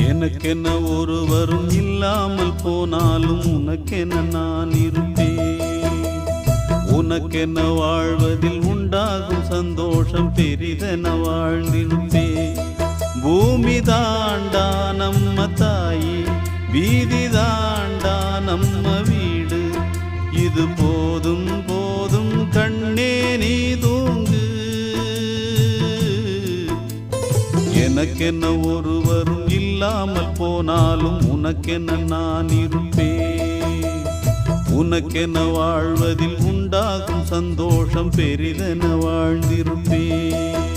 எனக்கென்ன ஒருவரும் இல்லாமல் போனாலும் உனக்கென நான் இருப்பேன். உனக்கென்ன வாழ்வதில் உண்டாகும் சந்தோஷம் பெரிதென வாழ்ந்திருப்பேன். பூமி தாண்டா நம்ம தாயி, வீதி தாண்டா நம்ம வீடு. இது போதும் போதும் கண்ணே நீ தூங்கு. எனக்கென்ன ஒருவரும் இல்லாமல் போனாலும் உனக்கென்ன நான் இருப்பேன். உனக்கென்ன வாழ்வதில் உண்டாகும் சந்தோஷம் பெரிதென வாழ்ந்திருப்பேன்.